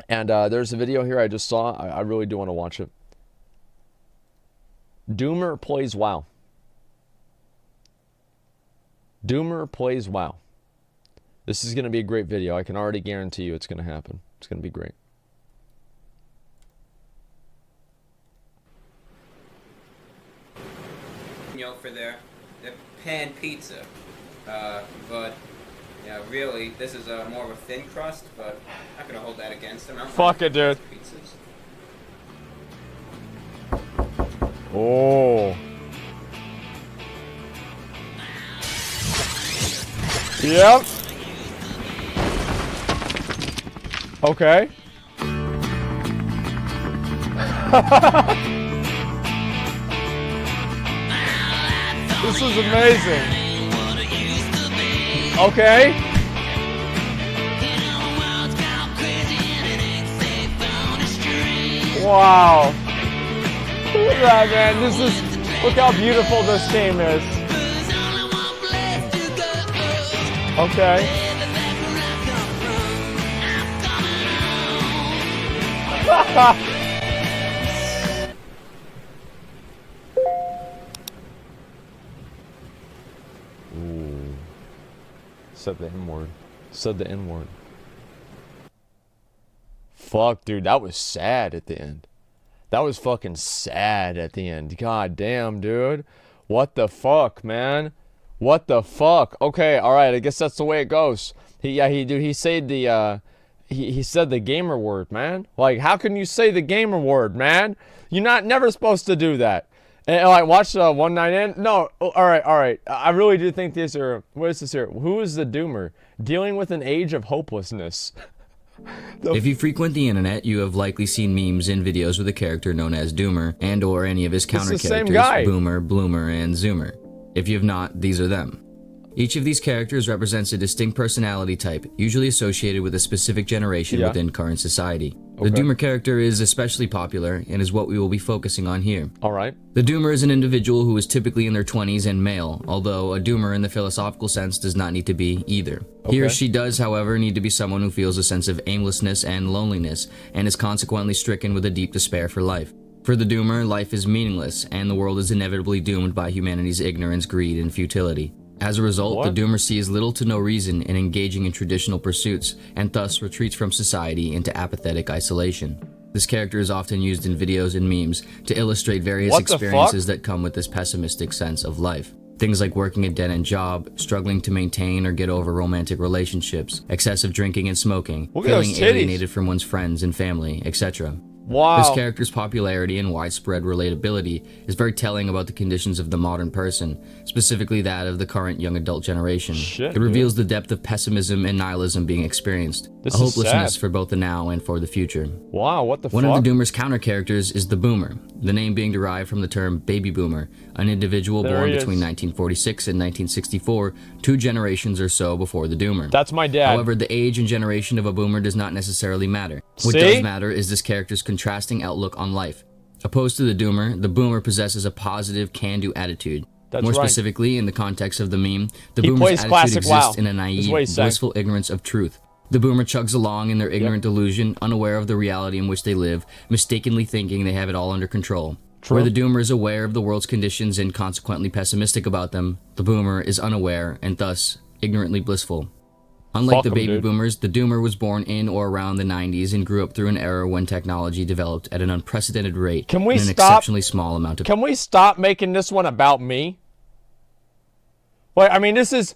And there's a video here I just saw. I really do want to watch it. Doomer plays WoW. Doomer plays WoW. This is going to be a great video. I can already guarantee you it's going to happen. It's going to be great. For their pan pizza, but yeah, really, this is more of a thin crust, but I'm not gonna hold that against them. Fuck it, dude. Pizzas. Oh. Yep. Okay. This is amazing. Okay. Wow. Look at that, man. This is, look how beautiful this game is. Okay. Ooh. Said the N-word. Said the N-word. Fuck, dude, that was sad at the end. That was fucking sad at the end. God damn, dude. What the fuck, man? What the fuck? Okay, all right. I guess that's the way it goes. He said the he said the gamer word, man. Like, how can you say the gamer word, man? You're never supposed to do that. And like, watch 198. No, all right. I really do think these are. What is this here? Who is the Doomer? Dealing with an age of hopelessness. If you frequent the internet, you have likely seen memes and videos with a character known as Doomer and or any of his counter characters, Boomer, Bloomer, and Zoomer. If you have not, these are them. Each of these characters represents a distinct personality type, usually associated with a specific generation within current society. The Doomer character is especially popular and is what we will be focusing on here. Alright. The Doomer is an individual who is typically in their 20s and male, although a Doomer in the philosophical sense does not need to be either. He or she does, however, need to be someone who feels a sense of aimlessness and loneliness, and is consequently stricken with a deep despair for life. For the Doomer, life is meaningless, and the world is inevitably doomed by humanity's ignorance, greed, and futility. As a result, the Doomer sees little to no reason in engaging in traditional pursuits, and thus retreats from society into apathetic isolation. This character is often used in videos and memes to illustrate various experiences that come with this pessimistic sense of life. Things like working a dead-end job, struggling to maintain or get over romantic relationships, excessive drinking and smoking, feeling alienated from one's friends and family, etc. Wow. This character's popularity and widespread relatability is very telling about the conditions of the modern person, specifically that of the current young adult generation. It reveals the depth of pessimism and nihilism being experienced, a hopelessness for both the now and for the future. Wow, what the fuck? One of the Doomer's counter characters is the Boomer, the name being derived from the term baby boomer, an individual born between 1946 and 1964, 2 generations or so before the Doomer. That's my dad. However, the age and generation of a Boomer does not necessarily matter. What does matter is this character's contrasting outlook on life. Opposed to the Boomer possesses a positive, can-do attitude. More specifically, in the context of the meme, the Boomer's attitude exists in a naive, blissful ignorance of truth. The Boomer chugs along in their ignorant delusion, unaware of the reality in which they live, mistakenly thinking they have it all under control. Where the Doomer is aware of the world's conditions and consequently pessimistic about them, the Boomer is unaware and thus ignorantly blissful. Unlike the baby boomers, the Doomer was born in or around the 90s and grew up through an era when technology developed at an unprecedented rate in an exceptionally small amount of time. Can we stop making this one about me? Wait, I mean, this is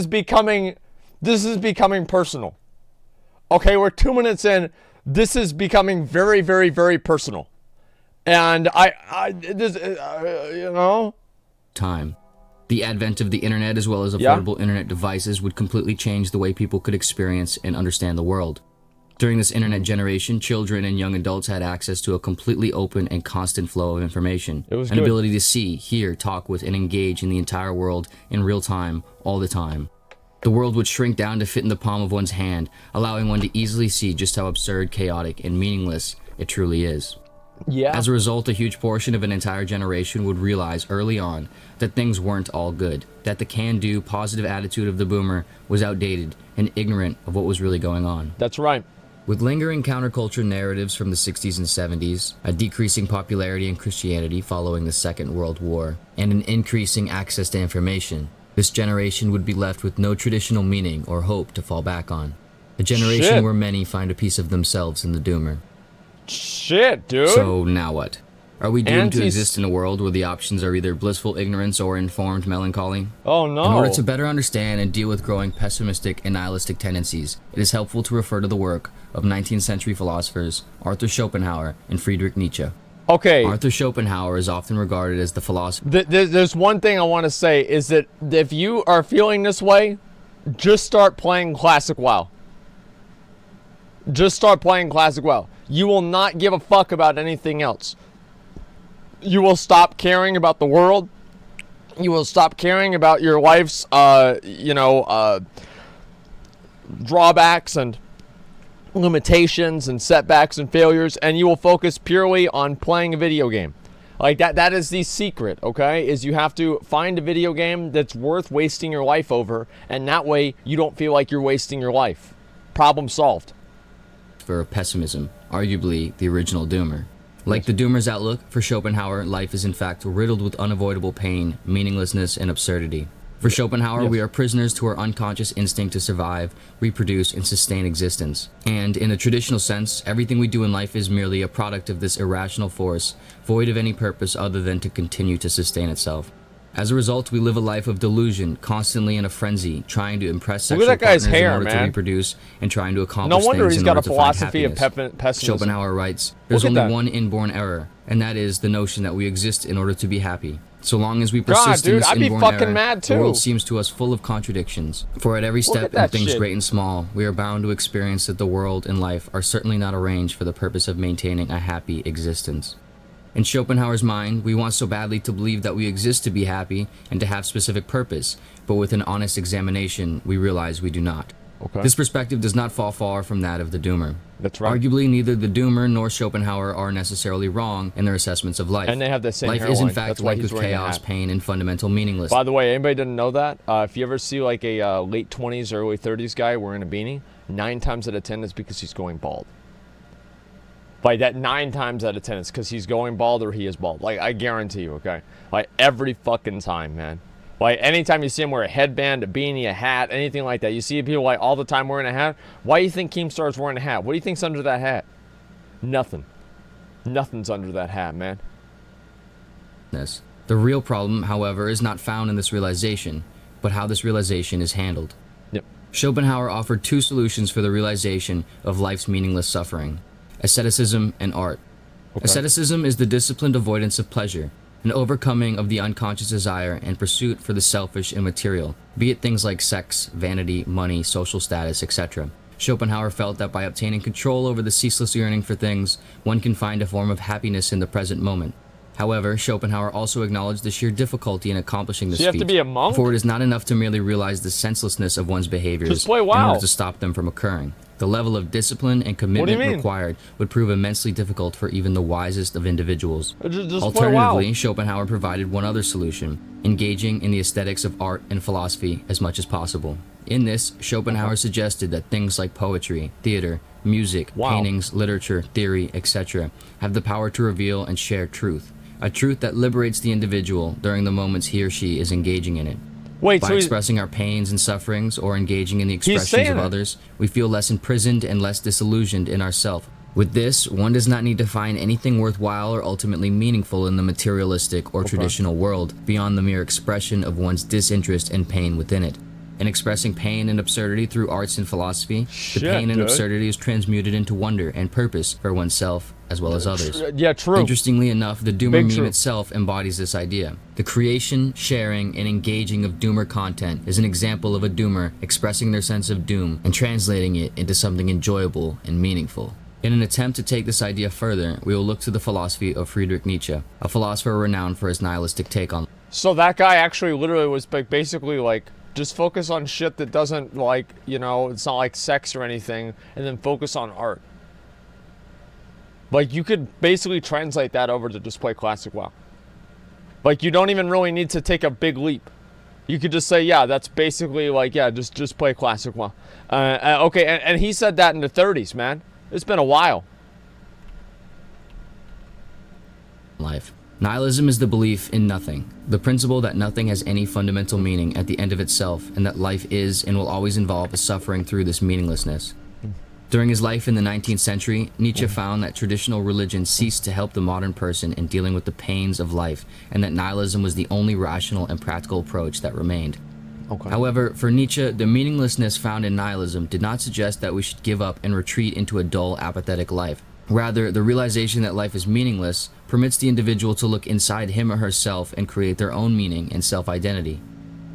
becoming personal. Okay, we're 2 minutes in. This is becoming very, very, very personal. And you know? The advent of the internet as well as affordable internet devices would completely change the way people could experience and understand the world. During this internet generation, children and young adults had access to a completely open and constant flow of information. An ability to see, hear, talk with, and engage in the entire world in real time, all the time. The world would shrink down to fit in the palm of one's hand, allowing one to easily see just how absurd, chaotic, and meaningless it truly is. As a result, a huge portion of an entire generation would realize early on that things weren't all good, that the can-do, positive attitude of the Boomer was outdated and ignorant of what was really going on. That's right. With lingering counterculture narratives from the 60s and 70s, a decreasing popularity in Christianity following the Second World War, and an increasing access to information, this generation would be left with no traditional meaning or hope to fall back on. A generation Shit. where many find a piece of themselves in the doomer. Shit, dude. So now what? Are we doomed to Antis- exist in a world where the options are either blissful ignorance or informed melancholy? Oh no. In order to better understand and deal with growing pessimistic and nihilistic tendencies, it is helpful to refer to the work of 19th century philosophers Arthur Schopenhauer and Friedrich Nietzsche. Okay. Arthur Schopenhauer is often regarded as the philosopher. There's one thing I want to say is that if you are feeling this way, just start playing Classic WoW. Just start playing Classic WoW. You will not give a fuck about anything else. You will stop caring about the world. You will stop caring about your life's, drawbacks and limitations and setbacks and failures, and you will focus purely on playing a video game. Like that is the secret, okay? Is you have to find a video game that's worth wasting your life over, and that way you don't feel like you're wasting your life. Problem solved. Of pessimism, arguably the original doomer. Like the doomer's outlook, for Schopenhauer, life is in fact riddled with unavoidable pain, meaninglessness, and absurdity. For Schopenhauer, we are prisoners to our unconscious instinct to survive, reproduce, and sustain existence. And, in a traditional sense, everything we do in life is merely a product of this irrational force, void of any purpose other than to continue to sustain itself. As a result, we live a life of delusion, constantly in a frenzy, trying to impress sexual Look at that guy's partners hair, in order to man. reproduce, and trying to accomplish No wonder things he's in got order a to find philosophy of happiness. pessimism. Schopenhauer writes, "There's Look at only that. one inborn error, and that is the notion that we exist in order to be happy. So long as we God, persist in dude, this I'd be inborn fucking error, mad the world too. seems to us full of contradictions. For at every Look step at in that things shit. great and small, we are bound to experience that the world and life are certainly not arranged for the purpose of maintaining a happy existence." In Schopenhauer's mind, we want so badly to believe that we exist to be happy and to have specific purpose, but with an honest examination, we realize we do not. Okay. This perspective does not fall far from that of the doomer. That's right. Arguably, neither the doomer nor Schopenhauer are necessarily wrong in their assessments of life. And they have the same Life hairline. is in fact That's why linked he's with wearing a chaos, hat. pain, and fundamental meaninglessness. By the way, anybody didn't know that? If you ever see like a late 20s, early 30s guy wearing a beanie, 9 times out of 10 is because he's going bald. Like that 9 times out of 10 is because he's going bald or he is bald. Like I guarantee you, okay? Like every fucking time, man. Like anytime you see him wear a headband, a beanie, a hat, anything like that, you see people like all the time wearing a hat. Why do you think Keemstar's wearing a hat? What do you think's under that hat? Nothing. Nothing's under that hat, man. The real problem, however, is not found in this realization, but how this realization is handled. Yep. Schopenhauer offered 2 solutions for the realization of life's meaningless suffering: asceticism and art. Okay. Asceticism is the disciplined avoidance of pleasure, an overcoming of the unconscious desire and pursuit for the selfish and material, be it things like sex, vanity, money, social status, etc. Schopenhauer felt that by obtaining control over the ceaseless yearning for things, one can find a form of happiness in the present moment. However, Schopenhauer also acknowledged the sheer difficulty in accomplishing this So you have feat, to be a monk? for it is not enough to merely realize the senselessness of one's behaviors Just play in WoW. order to stop them from occurring. The level of discipline and commitment mean? required would prove immensely difficult for even the wisest of individuals. Just play WoW. Alternatively, Schopenhauer provided one other solution: engaging in the aesthetics of art and philosophy as much as possible. In this, Schopenhauer suggested that things like poetry, theater, music, Wow. paintings, literature, theory, etc. have the power to reveal and share truth, a truth that liberates the individual during the moments he or she is engaging in it. Wait, By so he's, expressing our pains and sufferings or engaging in the He's expressions saying of it. others, we feel less imprisoned and less disillusioned in ourself. With this, one does not need to find anything worthwhile or ultimately meaningful in the materialistic or traditional world beyond the mere expression of one's disinterest and pain within it. In expressing pain and absurdity through arts and philosophy, Shit, the pain and dude. absurdity is transmuted into wonder and purpose for oneself as well as others. yeah, true. Interestingly enough, the Doomer Big meme true. itself embodies this idea. The creation, sharing, and engaging of Doomer content is an example of a Doomer expressing their sense of doom and translating it into something enjoyable and meaningful. In an attempt to take this idea further, we will look to the philosophy of Friedrich Nietzsche, a philosopher renowned for his nihilistic take on So that guy actually literally was basically like, just focus on shit that doesn't like, it's not like sex or anything, and then focus on art. Like you could basically translate that over to just play Classic WoW. Like you don't even really need to take a big leap. You could just say, yeah, that's basically like, yeah, just play Classic WoW. Okay, and he said that in the 30s, man. It's been a while. Life. Nihilism is the belief in nothing, the principle that nothing has any fundamental meaning at the end of itself, and that life is and will always involve a suffering through this meaninglessness. During his life in the 19th century, Nietzsche found that traditional religion ceased to help the modern person in dealing with the pains of life, and that nihilism was the only rational and practical approach that remained. Okay. However, for Nietzsche, the meaninglessness found in nihilism did not suggest that we should give up and retreat into a dull, apathetic life. Rather, the realization that life is meaningless permits the individual to look inside him or herself and create their own meaning and self-identity.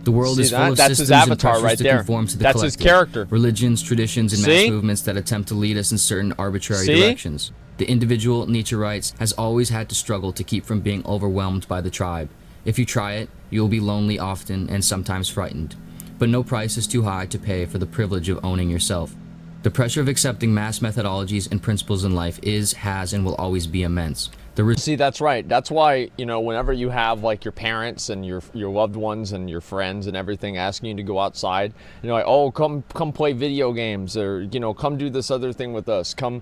The world is full of that's his systems and avatar pressures right to there. conform to the That's his collective. character. Religions, traditions, and See? mass movements that attempt to lead us in certain arbitrary See? directions. The individual, Nietzsche writes, has always had to struggle to keep from being overwhelmed by the tribe. If you try it, you will be lonely often and sometimes frightened. But no price is too high to pay for the privilege of owning yourself. The pressure of accepting mass methodologies and principles in life is, has, and will always be immense. See, that's right. That's why, you know, whenever you have like your parents and your loved ones and your friends and everything asking you to go outside, you know, like, oh, come play video games, or, you know, come do this other thing with us, come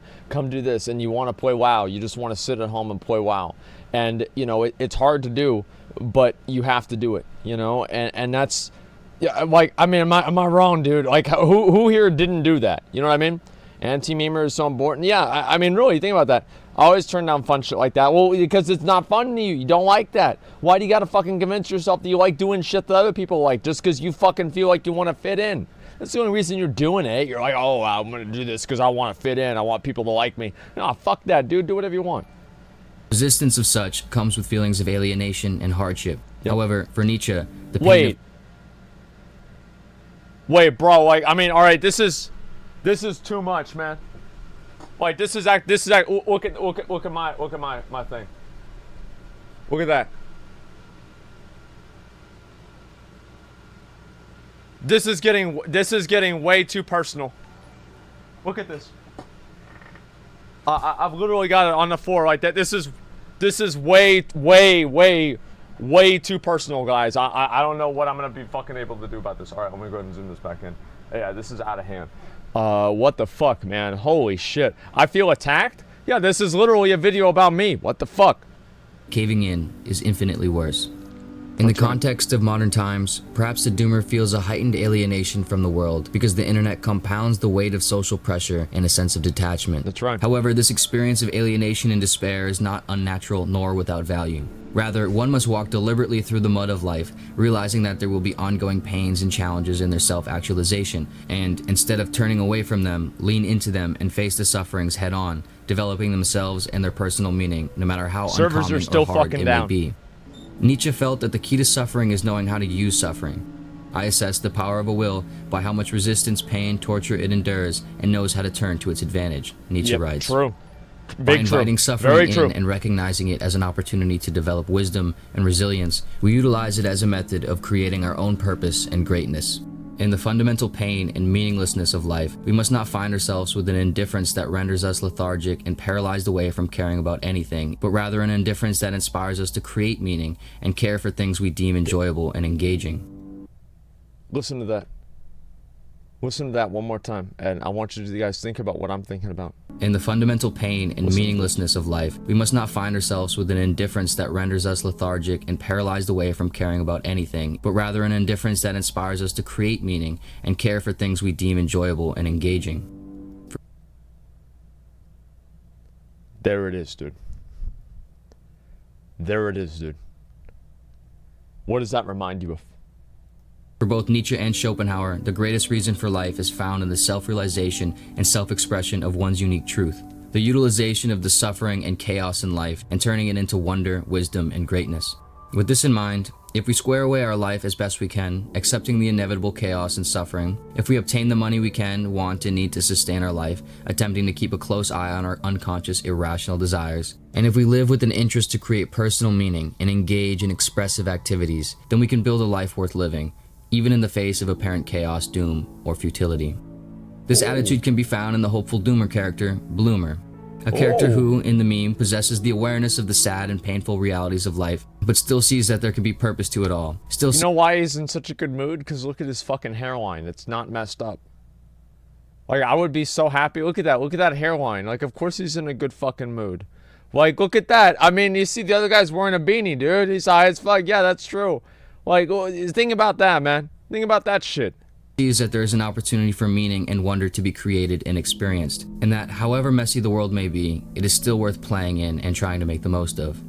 do this, and you want to play WoW, you just want to sit at home and play WoW, and you know, it's hard to do, but you have to do it, you know, and that's, yeah, like, I mean, am I wrong, dude? Like, who here didn't do that? You know what I mean? Anti-memer is so important. Yeah, I mean, really, think about that. I always turn down fun shit like that. Well, because it's not fun to you. You don't like that. Why do you gotta fucking convince yourself that you like doing shit that other people like just because you fucking feel like you want to fit in? That's the only reason you're doing it. You're like, oh, I'm gonna do this because I want to fit in. I want people to like me. No, fuck that, dude. Do whatever you want. resistance of such comes with feelings of alienation and hardship. Yep. However, for Nietzsche, the pain Wait, bro, like, I mean, all right, this is too much, man. Like, look at my thing. Look at that. This is getting way too personal. Look at this. I've literally got it on the floor like that. This is way too personal, guys. I don't know what I'm gonna be fucking able to do about this. All right, let me go ahead and zoom this back in. Yeah, this is out of hand. What the fuck, man? Holy shit. I feel attacked? Yeah, this is literally a video about me. What the fuck? Caving in is infinitely worse. In the context of modern times, perhaps the doomer feels a heightened alienation from the world because the internet compounds the weight of social pressure and a sense of detachment. That's right. However, this experience of alienation and despair is not unnatural nor without value. Rather, one must walk deliberately through the mud of life, realizing that there will be ongoing pains and challenges in their self-actualization, and instead of turning away from them, lean into them and face the sufferings head-on, developing themselves and their personal meaning, no matter how Servers uncommon are still or hard fucking it down. may be. Nietzsche felt that the key to suffering is knowing how to use suffering. I assess the power of a will by how much resistance, pain, torture it endures, and knows how to turn to its advantage, Nietzsche writes. True. By Big true. inviting suffering Very in true. and recognizing it as an opportunity to develop wisdom and resilience, we utilize it as a method of creating our own purpose and greatness. In the fundamental pain and meaninglessness of life, we must not find ourselves with an indifference that renders us lethargic and paralyzed away from caring about anything, but rather an indifference that inspires us to create meaning and care for things we deem enjoyable and engaging. Listen to that. Listen to that one more time, and I want you guys to think about what I'm thinking about. In the fundamental pain and meaninglessness of life, we must not find ourselves with an indifference that renders us lethargic and paralyzed away from caring about anything, but rather an indifference that inspires us to create meaning and care for things we deem enjoyable and engaging. There it is, dude. There it is, dude. What does that remind you of? For both Nietzsche and Schopenhauer, the greatest reason for life is found in the self-realization and self-expression of one's unique truth, the utilization of the suffering and chaos in life and turning it into wonder, wisdom, and greatness. With this in mind, if we square away our life as best we can, accepting the inevitable chaos and suffering, if we obtain the money we can, want, and need to sustain our life, attempting to keep a close eye on our unconscious, irrational desires, and if we live with an interest to create personal meaning and engage in expressive activities, then we can build a life worth living, even in the face of apparent chaos, doom, or futility. This attitude can be found in the hopeful doomer character, Gloomer, a character who, in the meme, possesses the awareness of the sad and painful realities of life, but still sees that there can be purpose to it all. You know why he's in such a good mood? Because look at his fucking hairline. It's not messed up. Like, I would be so happy. Look at that. Look at that hairline. Like, of course he's in a good fucking mood. Like, look at that. I mean, you see the other guy's wearing a beanie, dude. He's high as fuck. Yeah, that's true. Like, think about that, man. Think about that shit. Sees that there is an opportunity for meaning and wonder to be created and experienced, and that however messy the world may be, it is still worth playing in and trying to make the most of.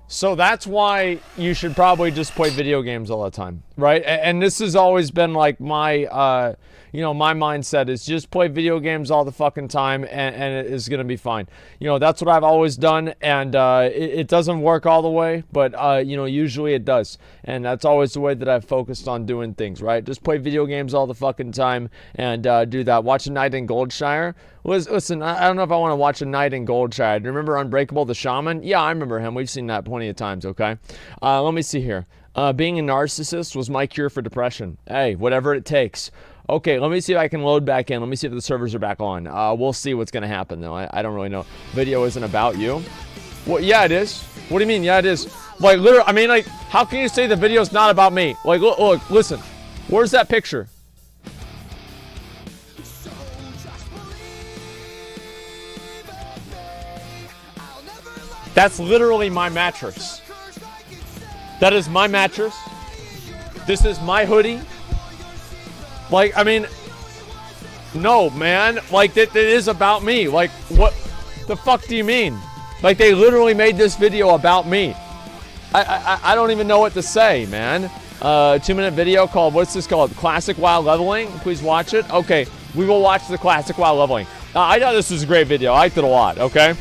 So that's why you should probably just play video games all the time, right? And this has always been like my, you know, my mindset is just play video games all the fucking time, and it is gonna be fine. You know, that's what I've always done, and it doesn't work all the way, but you know, usually it does, and that's always the way that I've focused on doing things, right? Just play video games all the fucking time, and do that. Watch A Night in Goldshire. Listen, I don't know if I want to watch A Night in Goldshire. Do you remember Unbreakable the Shaman? Yeah, I remember him. We've seen that plenty of times, okay? Let me see here. Being a narcissist was my cure for depression. Hey, whatever it takes. Okay, let me see if I can load back in. Let me see if the servers are back on. We'll see what's going to happen, though. I don't really know. Video isn't about you. Well, yeah, it is. What do you mean? Yeah, it is. Like, literally, I mean, like, how can you say the video's not about me? Like, look, listen. Where's that picture? That's literally my mattress. That is my mattress. This is my hoodie. Like, I mean, no, man. Like, that is about me. Like, what the fuck do you mean? Like, they literally made this video about me. I don't even know what to say, man. 2-minute video called, what's this called? Classic While Leveling. Please watch it. Okay, we will watch the Classic While Leveling. I thought this was a great video. I liked it a lot, okay?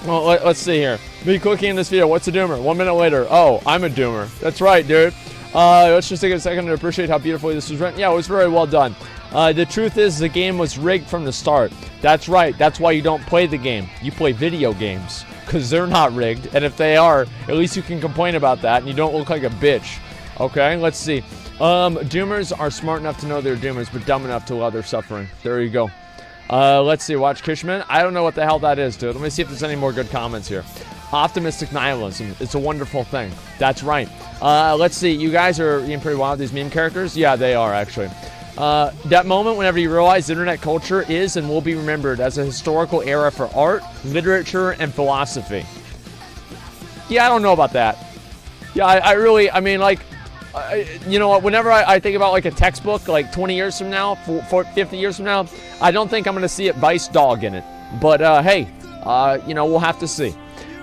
Well, let's see here. Me cooking in this video. What's a doomer? 1 minute later. Oh, I'm a doomer. That's right, dude. Let's just take a second to appreciate how beautifully this was written. Yeah, it was very well done. The truth is the game was rigged from the start. That's right. That's why you don't play the game. You play video games. Because they're not rigged. And if they are, at least you can complain about that and you don't look like a bitch. Okay, let's see. Doomers are smart enough to know they're doomers, but dumb enough to allow their suffering. There you go. Let's see. Watch Kishman. I don't know what the hell that is, dude. Let me see if there's any more good comments here. Optimistic nihilism. It's a wonderful thing. That's right. Let's see. You guys are being pretty wild with these meme characters. Yeah, they are, actually. That moment whenever you realize internet culture is and will be remembered as a historical era for art, literature, and philosophy. Yeah, I don't know about that. Yeah, I mean, like, you know what, whenever I think about, like, a textbook, like, 20 years from now, 50 years from now, I don't think I'm going to see it Vice Dog in it. But, hey, you know, we'll have to see.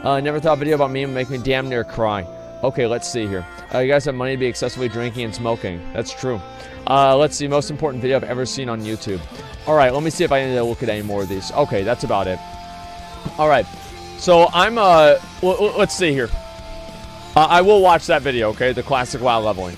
Never thought a video about me would make me damn near cry. Okay, let's see here. You guys have money to be excessively drinking and smoking. That's true. Let's see. Most important video I've ever seen on YouTube. All right, let me see if I need to look at any more of these. Okay, that's about it. All right. So I'm, let's see here. I will watch that video, okay? The Classic WoW Leveling.